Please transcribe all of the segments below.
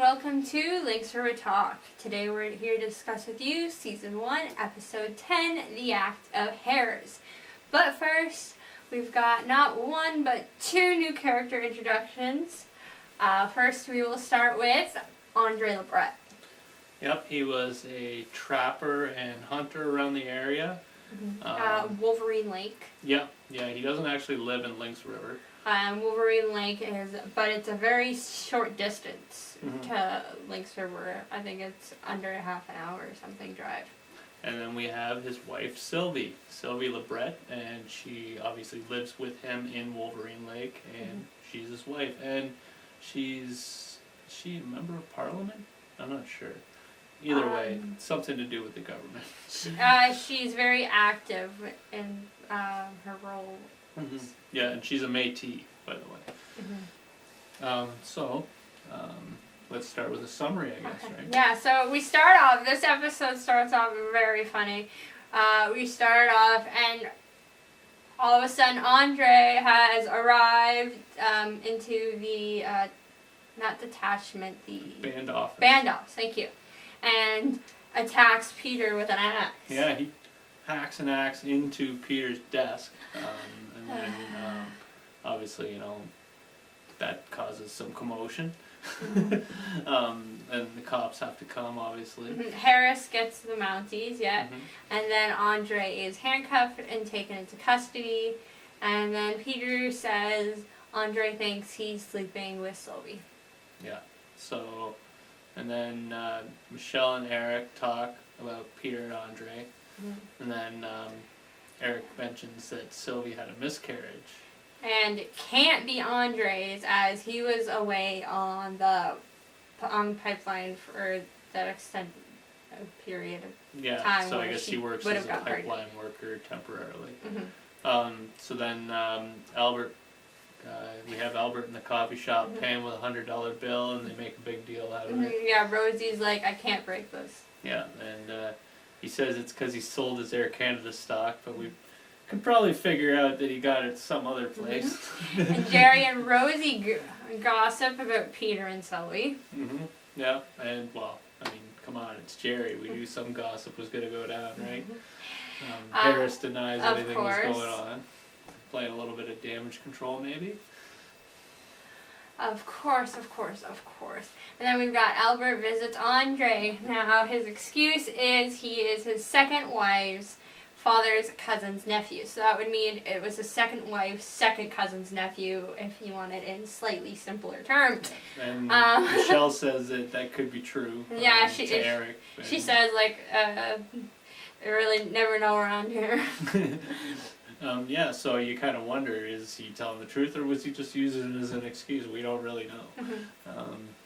welcome to Lynx Talk. Today we're here to discuss with you Season 1, Episode 10, The Act of Hares. But first, we've got not one, but two new character introductions. First, we will start with Andre Lebret. Yep, he was a trapper and hunter around the area. Wolverine Lake. Yeah, he doesn't actually live in Lynx River. Wolverine Lake but it's a very short distance to Lynx River. I think it's under a half an hour or something drive. And then we have his wife, Sylvie Lebret, and she obviously lives with him in Wolverine Lake, and she's his wife. And is she a member of Parliament? I'm not sure. Either way, something to do with the government. She's very active in her role. Yeah, and she's a Métis, by the way. Let's start with a summary, I guess, right? Yeah, so this episode starts off very funny. We start off and all of a sudden Andre has arrived into the, not detachment, the... Band office. Band office, thank you. And attacks Peter with an axe. Yeah, he hacks an axe into Peter's desk. And then, obviously, that causes some commotion. And the cops have to come, obviously. Harris gets the Mounties, and then Andre is handcuffed and taken into custody. And then Peter says Andre thinks he's sleeping with Sylvie. Yeah, so, and then Michelle and Eric talk about Peter and Andre. And then Eric mentions that Sylvie had a miscarriage. And it can't be Andre's, as he was away on the pipeline for that extended period of time. So I guess he works as a pipeline worker temporarily. So then Albert, we have Albert in the coffee shop paying with a $100 bill, and they make a big deal out of it. Yeah, Rosie's like, I can't break this. Yeah, and he says it's because he sold his Air Canada stock, but we could probably figure out that he got it some other place. And Jerry and Rosie gossip about Peter and Sully. Yeah, and well, I mean, come on, it's Jerry. We knew some gossip was going to go down, right? Harris denies anything was going on. Playing a little bit of damage control, maybe? Of course. And then we've got Albert visits Andre. Now, his excuse is he is his second wife's father's cousin's nephew. So that would mean it was his second wife's second cousin's nephew, if you want it in slightly simpler terms. And Michelle says that could be true. Yeah, to Eric. She says, like, I really never know around here. Yeah, so you kind of wonder, is he telling the truth or was he just using it as an excuse? We don't really know.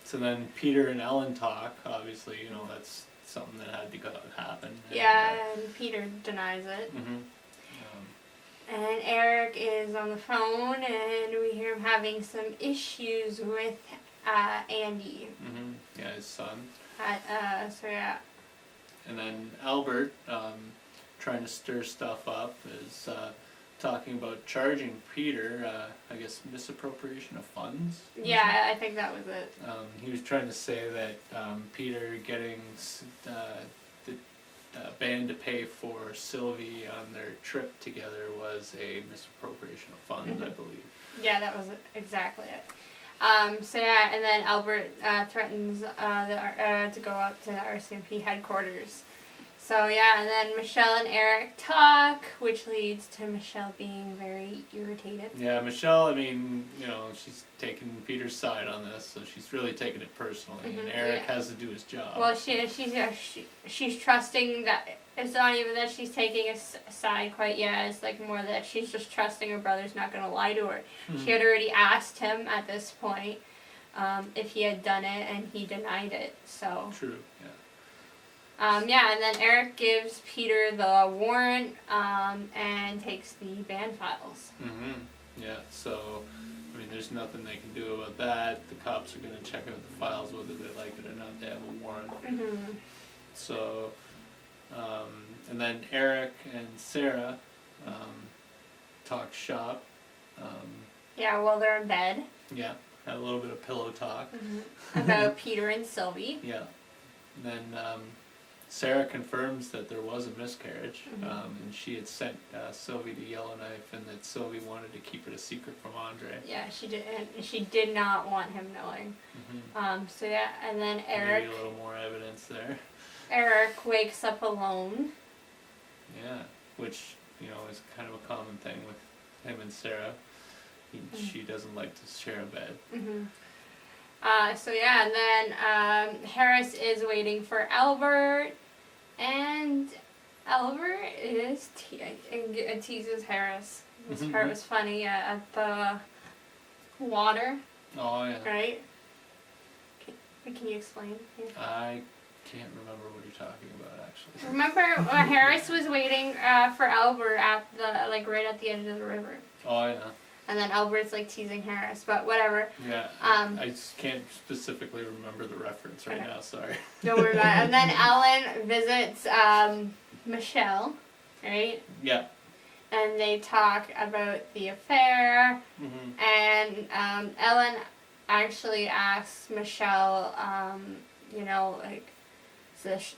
So then Peter and Ellen talk, obviously, that's something that had to happen. And Peter denies it. And Eric is on the phone, and we hear him having some issues with Andy. Yeah, his son. And then Albert, trying to stir stuff up, is talking about charging Peter, I guess, misappropriation of funds. Yeah, I think that was it. He was trying to say that Peter getting the band to pay for Sylvie on their trip together was a misappropriation of funds, I believe. Yeah, that was exactly it. And then Albert threatens to go up to the RCMP headquarters. So and then Michelle and Eric talk, which leads to Michelle being very irritated. Yeah, Michelle, I mean, she's taking Peter's side on this, so she's really taking it personally, and Eric has to do his job. Well, she's trusting that, it's not even that she's taking a side quite yet, it's like more that she's just trusting her brother's not going to lie to her. She had already asked him at this point if he had done it, and he denied it, so... True, yeah. And then Eric gives Peter the warrant and takes the band files. Yeah, so, I mean, there's nothing they can do about that. The cops are going to check out the files whether they like it or not. They have a warrant. So, and then Eric and Sarah talk shop. While they're in bed. Yeah. had a little bit of pillow talk. About Peter and Sylvie. Yeah. And then Sarah confirms that there was a miscarriage, and she had sent Sylvie to Yellowknife, and that Sylvie wanted to keep it a secret from Andre. Yeah, she did. And she did not want him knowing. So yeah, and then Eric. Maybe a little more evidence there. Eric wakes up alone. Yeah, which is kind of a common thing with him and Sarah. She doesn't like to share a bed. So yeah, and then Harris is waiting for Albert, and Albert is teases Harris. This part was funny at the water. Oh yeah. Right? Can you explain? I can't remember what you're talking about actually. Remember Harris was waiting for Albert at the right at the edge of the river. Oh yeah. And then Albert's teasing Harris, but whatever. Yeah. I just can't specifically remember the reference right now. Sorry. Don't worry about it. And then Ellen visits Michelle, right? Yeah. And they talk about the affair. And Ellen actually asks Michelle, is this,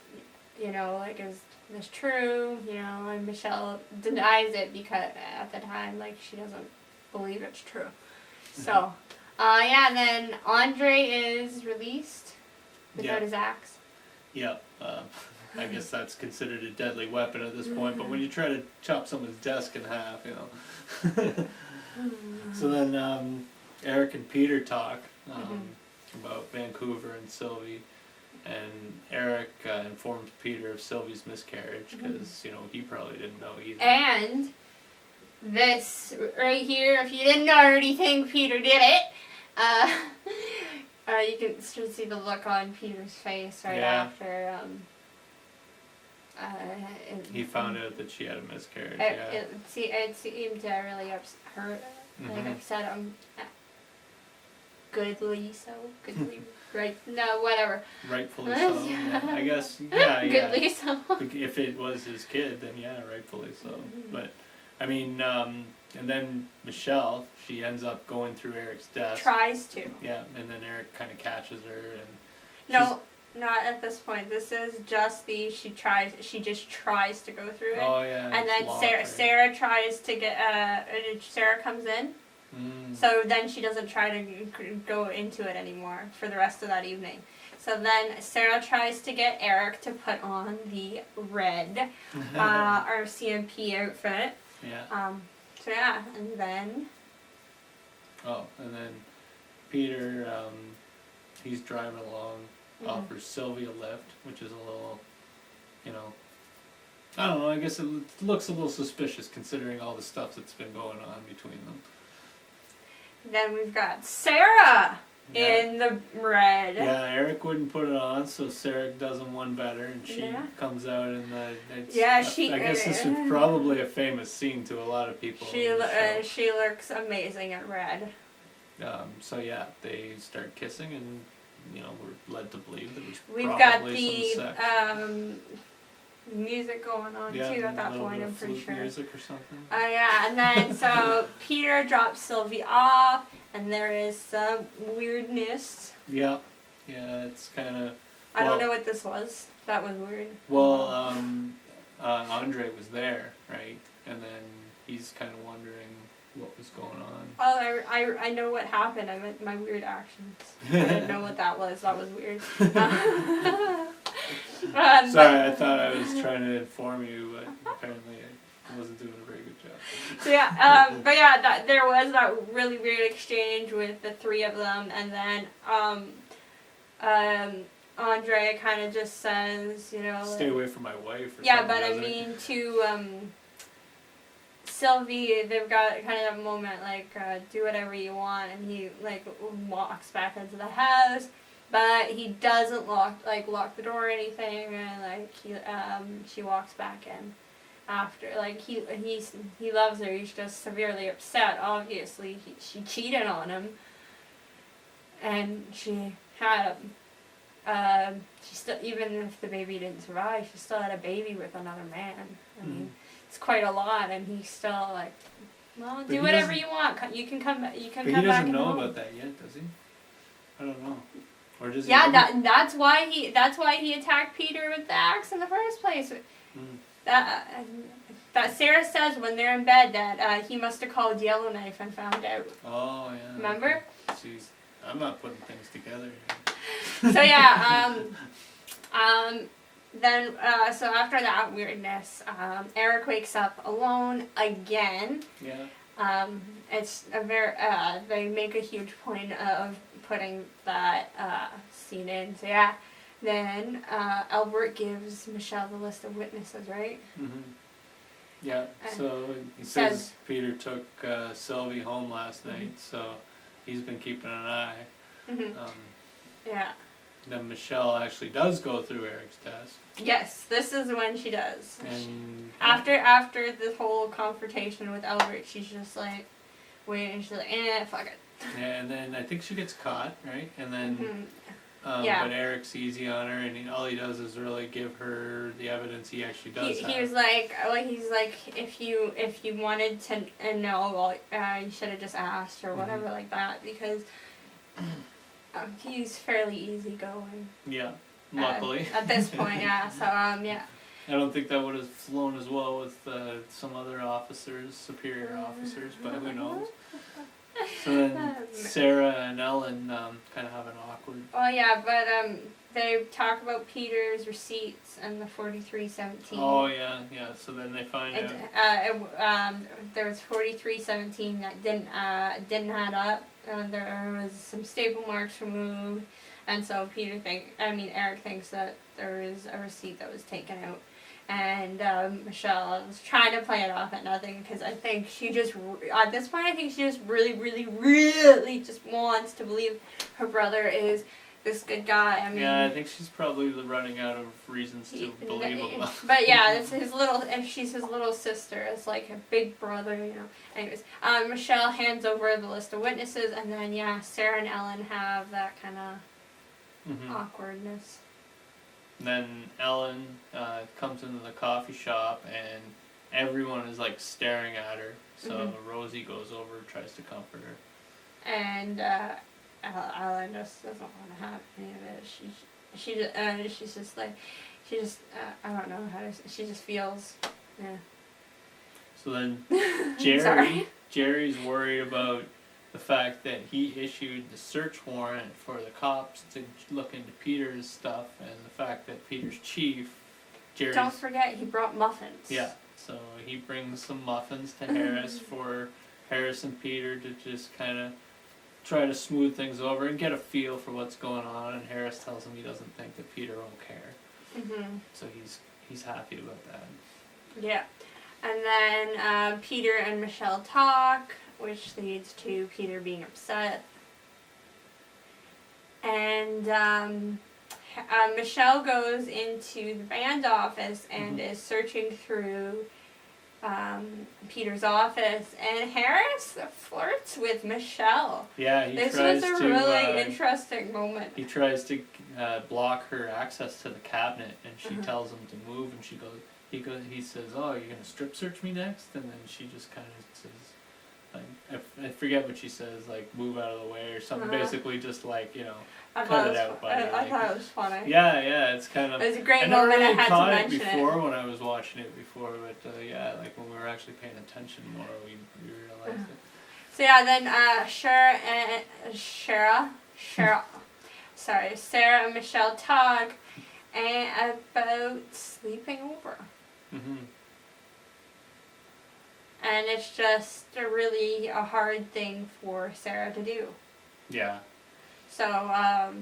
is this true? And Michelle denies it because at the time, she doesn't believe it's true. So, yeah, and then Andre is released without his axe. Yeah. I guess that's considered a deadly weapon at this point, but when you try to chop someone's desk in half, So then Eric and Peter talk about Vancouver and Sylvie, and Eric informs Peter of Sylvie's miscarriage because, he probably didn't know either. And this right here, if you didn't already think Peter did it, you can sort of see the look on Peter's face right after. He found out that she had a miscarriage. It seemed to really upset him. Goodly so. Goodly. Right. No, whatever. Rightfully so. Yeah, I guess. Yeah. Goodly so. If it was his kid, then yeah, rightfully so. But, I mean, and then Michelle, she ends up going through Eric's desk. Tries to. Yeah, and then Eric kind of catches her and. No, not at this point. This is just she just tries to go through it. Oh yeah. And then Sarah tries to get Sarah comes in. So then she doesn't try to go into it anymore for the rest of that evening. So then Sarah tries to get Eric to put on the red RCMP outfit. Yeah. So yeah, and then. Oh, and then Peter, he's driving along, offers Sylvie a lift, which is a little, I don't know, I guess it looks a little suspicious considering all the stuff that's been going on between them. Then we've got Sarah in the red. Yeah, Eric wouldn't put it on, so Sarah does him one better, and she comes out in the. I guess this is probably a famous scene to a lot of people. She looks amazing in red. So yeah, they start kissing, and we're led to believe there was We've probably got the some sex. Music going on too at that point, I'm pretty sure. Music or something. Oh yeah, and then so Peter drops Sylvie off, and there is some weirdness. Yeah, it's kind of. I don't know what this was. That was weird. Well, Andre was there, right? And then he's kind of wondering what was going on. Oh, I know what happened. I meant my weird actions. I didn't know what that was. That was weird. Sorry, I thought I was trying to inform you, but apparently I wasn't doing a very good job. So yeah, but yeah, there was that really weird exchange with the three of them, and then Andre kind of just says, stay away from my wife. Yeah, but I mean to Sylvie, they've got kind of a moment do whatever you want, and he walks back into the house. But he doesn't lock the door or anything, and she walks back in after. He loves her. He's just severely upset. Obviously, she cheated on him, and she had him. She still, even if the baby didn't survive, she still had a baby with another man. I mean, it's quite a lot, and he still Well, But do he whatever doesn't- you want. You can come. You can But come he back doesn't and know home. about that yet, does he? I don't know. Or does he? Yeah, ever? that's why he attacked Peter with the axe in the first place. Mm. That Sarah says when they're in bed that he must have called Yellowknife and found out. Oh yeah. Remember? Okay. Jeez, I'm not putting things together. So yeah, then so after that weirdness, Eric wakes up alone again. Yeah. It's a very they make a huge point of putting that scene in. So yeah, then Albert gives Michelle the list of witnesses, right? Mhm. Yeah. And So he says- says Peter took Sylvie home last night, so he's been keeping an eye. Mhm. Yeah. Then Michelle actually does go through Eric's test, Yes, this is when she does. and After this whole confrontation with Albert, she's just like, wait, and she's like, fuck it. yeah, and then I think she gets caught, right? And then Mhm. Yeah. but Eric's easy on her, and all he does is really give her the evidence he actually does have. He was like, if you wanted to know, well, you should have just asked or whatever like that, because he's fairly easygoing. Yeah, luckily. At this point, yeah. So yeah. I don't think that would have flown as well with some other officers, superior officers, but who knows. So then Sarah and Ellen kind of have an awkward. Well, yeah, but they talk about Peter's receipts and the 4317. Oh yeah, yeah. So then they find out. There was 4317 that didn't add up. There was some staple marks removed, and so Eric thinks that there is a receipt that was taken out. And Michelle was trying to play it off at nothing, because I think she just, at this point, I think she just really, really, really just wants to believe her brother is this good guy. I mean, Yeah, I think she's probably running out of reasons to believe him. But yeah, it's his little, and she's his little sister. It's like a big brother, you know. Anyways, Michelle hands over the list of witnesses, and then yeah, Sarah and Ellen have that kind of awkwardness. Then Ellen comes into the coffee shop, and everyone is like staring at her. So Rosie goes over, tries to comfort her. And Ellen just doesn't want to have any of it. She's just like, I don't know how to. She just feels, yeah. So then Sorry. Jerry's worried about the fact that he issued the search warrant for the cops to look into Peter's stuff, and the fact that Peter's chief, Jerry's... Don't forget, he brought muffins. Yeah, so he brings some muffins to Harris for Harris and Peter to just kind of try to smooth things over and get a feel for what's going on, and Harris tells him he doesn't think that Peter will care. So he's happy about that. Yeah. And then Peter and Michelle talk, which leads to Peter being upset. And Michelle goes into the band office and is searching through Peter's office, and Harris flirts with Michelle. Yeah, he This tries was a to, really interesting moment. He tries to block her access to the cabinet, and she tells him to move, and he says, "Oh, you're gonna strip search me next?" And then she just kind of says, like, I forget what she says, like, move out of the way or something. Basically, just like, you know, cut it out, buddy. I thought it was funny. Yeah, it's kind of. It was a great I never moment. really I had caught to it mention before when I was watching it before, but yeah, like when we were actually paying attention more, we realized it. So yeah, then Sarah and Michelle talk about sleeping over. And it's just a hard thing for Sarah to do. Yeah. So,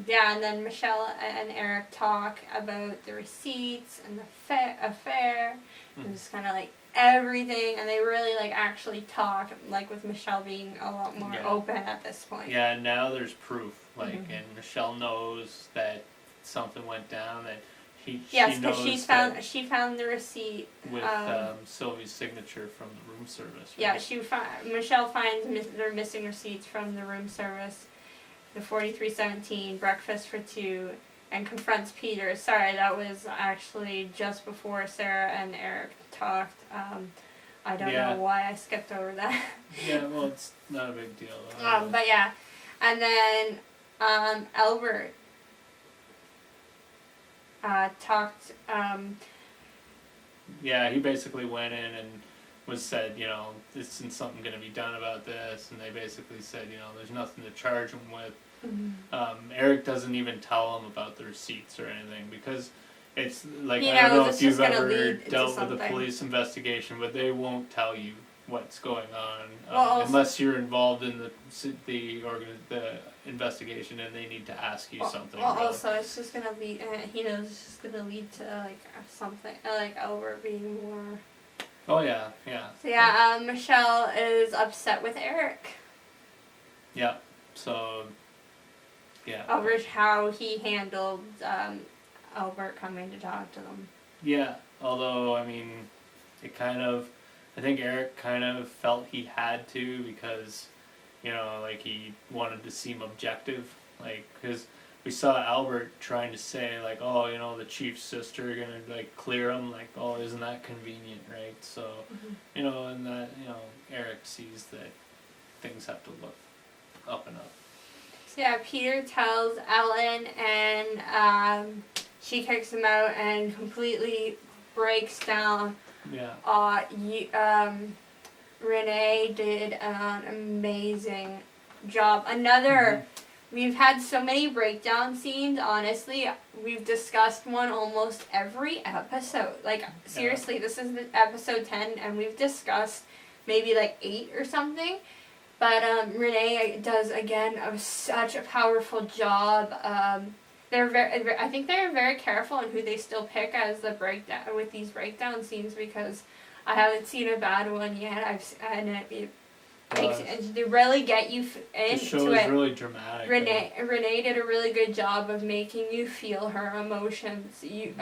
yeah, and then Michelle and Eric talk about the receipts and the affair, and just kind of like everything, and they really like actually talk, like with Michelle being a lot more open at this point. Yeah, now there's proof, like, and Michelle knows that something went down, that Yes, because she found the receipt with Sylvie's signature from the room service. Right? Yeah, Michelle finds their missing receipts from the room service, the 4317 breakfast for two, and confronts Peter. Sorry, that was actually just before Sarah and Eric talked. I don't Yeah. know why I skipped over that. Yeah, well, it's not a big deal. Though. But yeah, and then Albert talked. Yeah, he basically went in and was said, isn't something going to be done about this, and they basically said, there's nothing to charge him with. Eric doesn't even tell him about the receipts or anything because it's like, I don't know if you've ever dealt with a police investigation, but they won't tell you what's going on unless you're involved in the investigation and they need to ask you something. Well, really. Also, it's just gonna lead. It's just gonna lead to like something like Albert being more. Oh yeah, yeah. So yeah, Michelle is upset with Eric. Yeah. So. Yeah. Over how he handled Albert coming to talk to them. Yeah, although I mean, I think Eric kind of felt he had to because, like he wanted to seem objective, like because we saw Albert trying to say like, oh, the chief's sister gonna like clear him, like, oh, isn't that convenient, right? So, and that Eric sees that things have to look up and up. So yeah, Peter tells Ellen, and she kicks him out and completely breaks down. Yeah. Renee did an amazing job. We've had so many breakdown scenes, honestly. We've discussed one almost every episode. Like, seriously, This is the episode 10, and we've discussed maybe like 8 or something. But Renee does, again, such a powerful job. I think they're very careful in who they still pick as the breakdown with these breakdown scenes because I haven't seen a bad one yet. They really get you into it. The show is really dramatic. Renee did a really good job of making you feel her emotions. You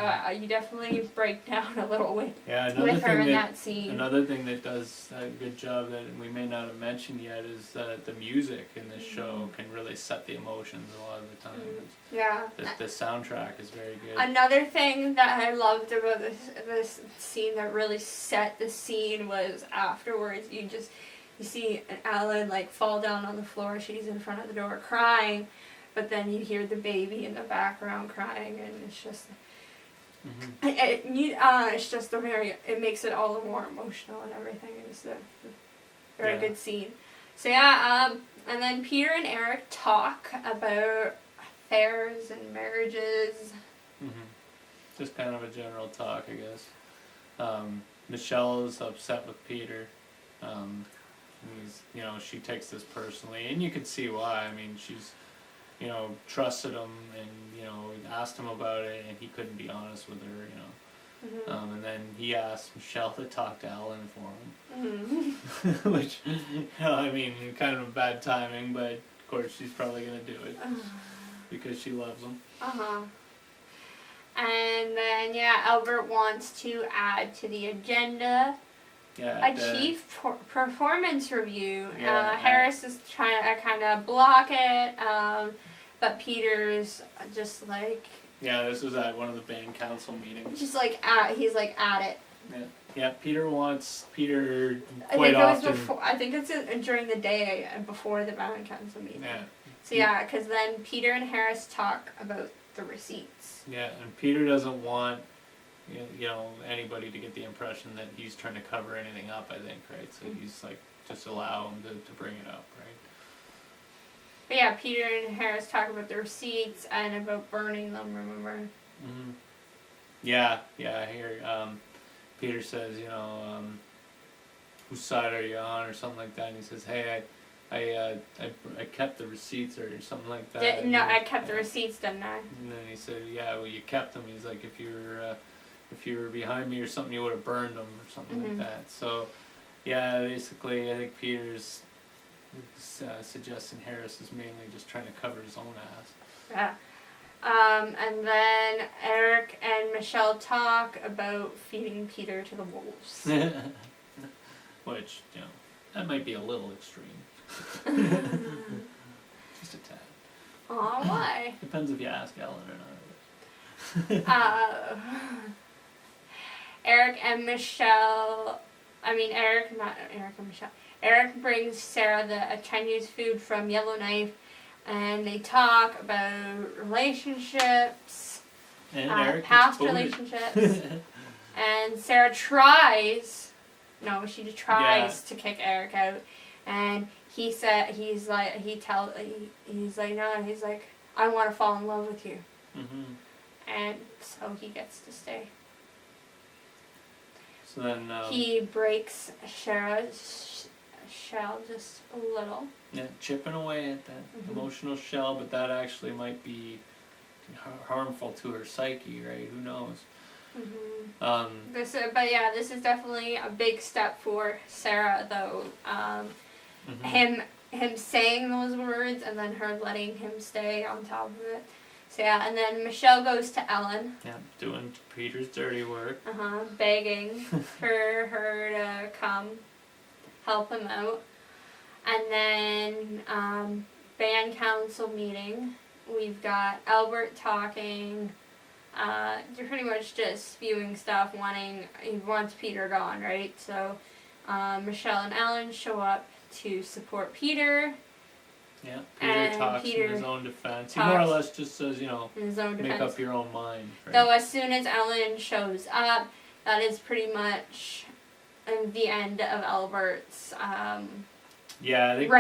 definitely break down a little with her in that scene. Another thing that does a good job that we may not have mentioned yet is that the music in this show can really set the emotions a lot of the time. Yeah. The soundtrack is very good. Another thing that I loved about this scene that really set the scene was afterwards you see Ellen like fall down on the floor. She's in front of the door crying, but then you hear the baby in the background crying, and it's just, it's just it makes it all the more emotional and everything. It's a very good scene. So yeah, and then Peter and Eric talk about affairs and marriages. Just kind of a general talk, I guess. Michelle is upset with Peter. She takes this personally, and you can see why. I mean, she's, trusted him and, asked him about it, and he couldn't be honest with her, and then he asked Michelle to talk to Ellen for him, which, I mean, kind of bad timing, but of course she's probably going to do it because she loves him. And then, Albert wants to add to the agenda a chief performance review. Harris is trying to kind of block it, but Peter's just like... Yeah, this was at one of the band council meetings. Just like, he's like at it. Yeah, Peter quite often... I think it's during the day before the band council meeting. Yeah. So because then Peter and Harris talk about the receipts. Yeah, and Peter doesn't want anybody to get the impression that he's trying to cover anything up, I think, right? So he's like, just allow him to bring it up, right? But yeah, Peter and Harris talk about the receipts and about burning them, remember? Yeah, I hear Peter says, whose side are you on, or something like that, and he says, hey, I kept the receipts or something like that. I kept the receipts, didn't I? And then he said, yeah, well, you kept them. He's like, if you were behind me or something, you would have burned them or something like that. So, yeah, basically, I think Peter's suggesting Harris is mainly just trying to cover his own ass. Yeah. And then Eric and Michelle talk about feeding Peter to the wolves. Which, that might be a little extreme. Just a tad. Aw, why? Depends if you ask Ellen or not. Eric and Michelle Eric brings Sarah a Chinese food from Yellowknife, and they talk about relationships, And Eric past gets relationships. And Sarah tries to kick Eric out, and he's like, I want to fall in love with you, and so he gets to stay. So then He breaks Sarah's shell just a little. Yeah, chipping away at that emotional shell, but that actually might be harmful to her psyche, right? Who knows? This is definitely a big step for Sarah, though. Him saying those words and then her letting him stay on top of it. So yeah, and then Michelle goes to Ellen. Yeah, doing Peter's dirty work. Begging for her to come help him out. And then band council meeting. We've got Albert talking. They're pretty much just spewing stuff, he wants Peter gone, right? So Michelle and Ellen show up to support Peter. Yeah, Peter talks in his own defense. He more or less just says, in his own defense. Make up your own mind. Right? Though as soon as Ellen shows up, that is pretty much the end of Albert's yeah, I think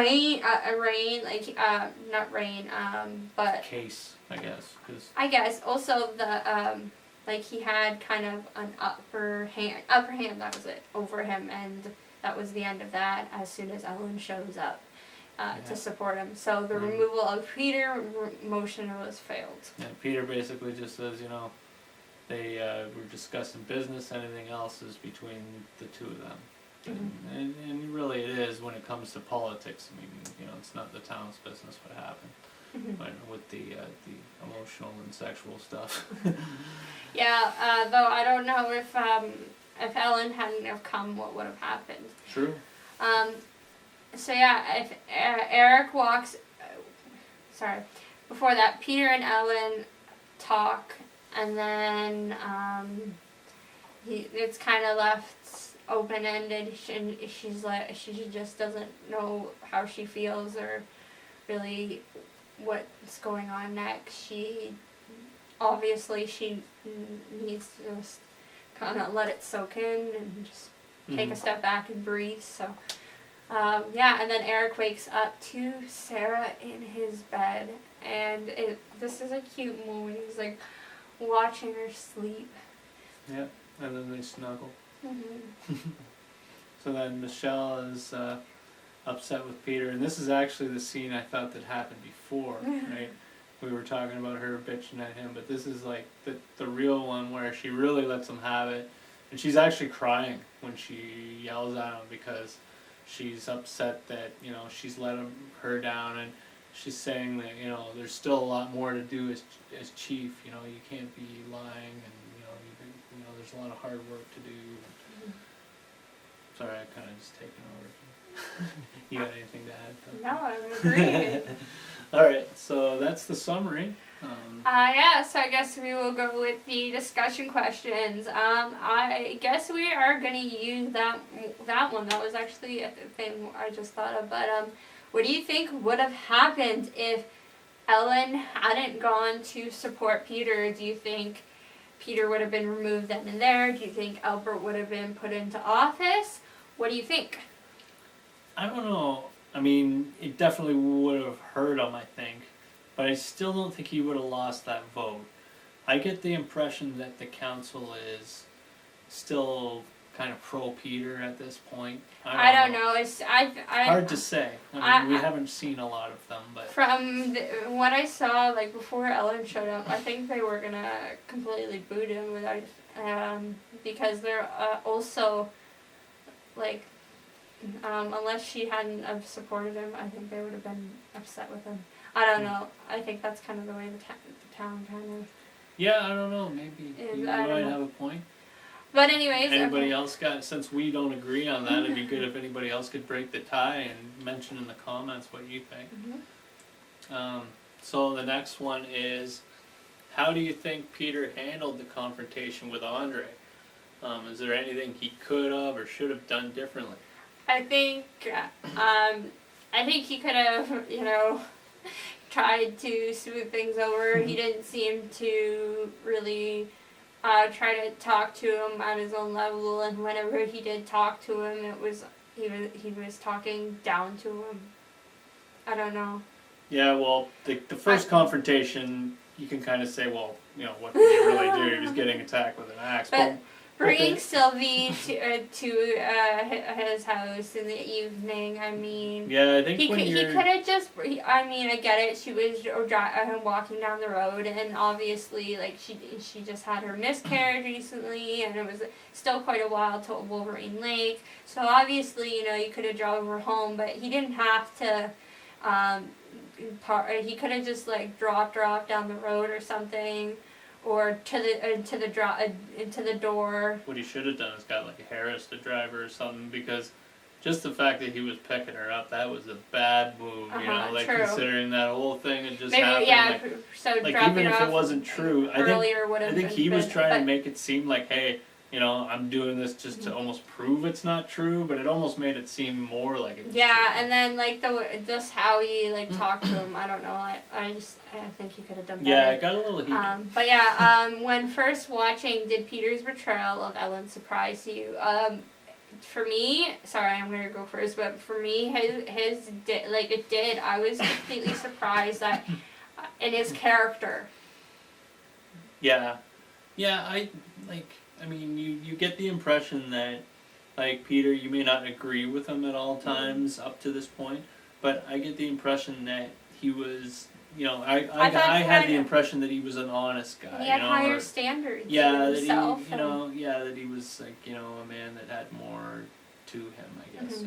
but case, I guess. I guess also the he had kind of an upper hand, that was it, over him, and that was the end of that as soon as Ellen shows up to support him. So the removal of Peter motion was failed. Yeah, Peter basically just says, they were discussing business, anything else is between the two of them. And really it is when it comes to politics. I mean, it's not the town's business what happened. But with the emotional and sexual stuff. Yeah, though I don't know if Ellen hadn't have come, what would have happened. True. So yeah, if Eric walks, before that, Peter and Ellen talk, and then it's kind of left open-ended, and she just doesn't know how she feels or really what's going on next. She needs to just kind of let it soak in and just take a step back and breathe. So and then Eric wakes up to Sarah in his bed, and this is a cute moment. He's like watching her sleep. Yeah, and then they snuggle. So then Michelle is upset with Peter, and this is actually the scene I thought that happened before, right? We were talking about her bitching at him, but this is like the real one where she really lets him have it, and she's actually crying when she yells at him because she's upset that she's let her down, and she's saying that there's still a lot more to do as chief. You can't be lying, and there's a lot of hard work to do. Sorry, I kind of just taken over. You got anything to add? No, I'm agreeing. All right, so that's the summary. So I guess we will go with the discussion questions. I guess we are going to use that one. That was actually a thing I just thought of. But what do you think would have happened if Ellen hadn't gone to support Peter? Do you think Peter would have been removed then and there? Do you think Albert would have been put into office? What do you think? I don't know. I mean, it definitely would have hurt him, I think. But I still don't think he would have lost that vote. I get the impression that the council is still kind of pro-Peter at this point. I don't know. It's hard to say. I mean, we haven't seen a lot of them, but from what I saw, before Ellen showed up, I think they were gonna completely boot him without, because they're also unless she hadn't have supported him, I think they would have been upset with him. I don't know. I think that's kind of the way the town kind of. Yeah, I don't know. Maybe you might have a point. But anyways, anybody else since we don't agree on that, it'd be good if anybody else could break the tie and mention in the comments what you think. So the next one is, how do you think Peter handled the confrontation with Andre? Is there anything he could have or should have done differently? I think he could have, tried to smooth things over. He didn't seem to really try to talk to him on his own level, and whenever he did talk to him, he was talking down to him. I don't know. Yeah, well, the first confrontation, you can kind of say, well, what did he really do? He was getting attacked with an axe. But bringing Sylvie to his house in the evening, I mean, yeah, I think he could have just. I mean, I get it. She was walking down the road, and obviously, like she just had her miscarriage recently, and it was still quite a while to Wolverine Lake. So obviously, you could have drove her home, but he didn't have to. He could have just like dropped her off down the road or something. Or into the door. What he should have done is got like a Harris to drive her or something, because just the fact that he was picking her up, that was a bad move. True. Considering that whole thing had just maybe, happened. Yeah, so like dropping even if off it wasn't true, I think he was trying to make it seem like, hey, I'm doing this just to almost prove it's not true, but it almost made it seem more like it was true. And then like just how he like talked to him, I don't know. I think he could have done better. Yeah, it got a little heated. But when first watching, did Peter's betrayal of Ellen surprise you? For me, sorry, I'm gonna go first, but for me, his it did. I was completely surprised that in his character. Yeah, I mean, you get the impression that, like, Peter, you may not agree with him at all times up to this point, but I get the impression that he was, I had the impression that he was an honest guy. He had higher standards. Yeah, that himself. That he was like, a man that had more to him, I guess.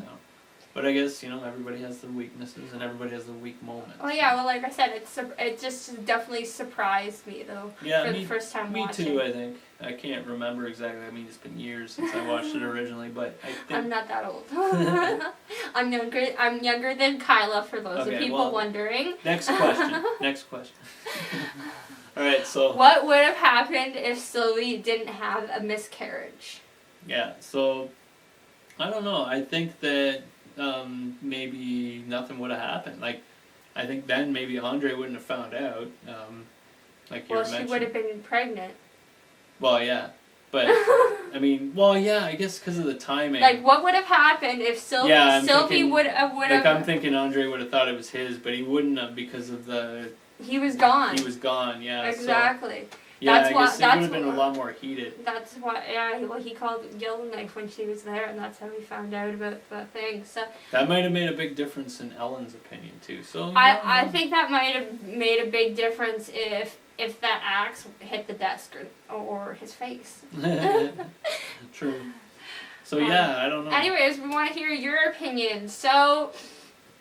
But I guess everybody has their weaknesses and everybody has their weak moments. Oh yeah, well, like I said, it just definitely surprised me though. Yeah, for the first time watching. Me too. I think I can't remember exactly. I mean, it's been years since I watched it originally, but I think I'm not that old. I'm younger than Kyla. For those of people wondering. Next question. All right, so what would have happened if Sylvie didn't have a miscarriage? Yeah, so I don't know. I think that maybe nothing would have happened. Like, I think then maybe Andre wouldn't have found out. Like you were mentioning. Well, she would have been pregnant. Well, yeah, but I mean, I guess because of the timing. Like, what would have happened if Sylvie would have? Like, I'm thinking Andre would have thought it was his, but he wouldn't have because of the. He was gone. He was gone. Yeah. Exactly. So, yeah, I guess it would have been a lot more heated. That's why, he called Yellowknife when she was there, and that's how we found out about the thing. So that might have made a big difference in Ellen's opinion too. So I think that might have made a big difference if that axe hit the desk or his face. True. So I don't know. Anyways, we want to hear your opinion. So.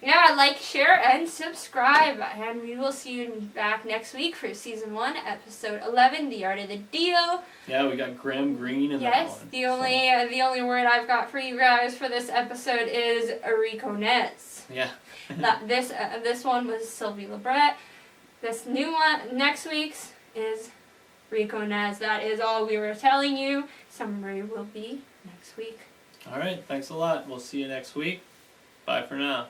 Yeah, like, share, and subscribe. And we will see you back next week for Season 1, Episode 11, The Art of the Deal. Yeah, we got Graham Greene in that one. Yes, the only word I've got for you guys for this episode is Riconez. Yeah. This one was Sylvie Lebret. This new one, next week's, is Riconez. That is all we were telling you. Summary will be next week. All right, thanks a lot. We'll see you next week. Bye for now.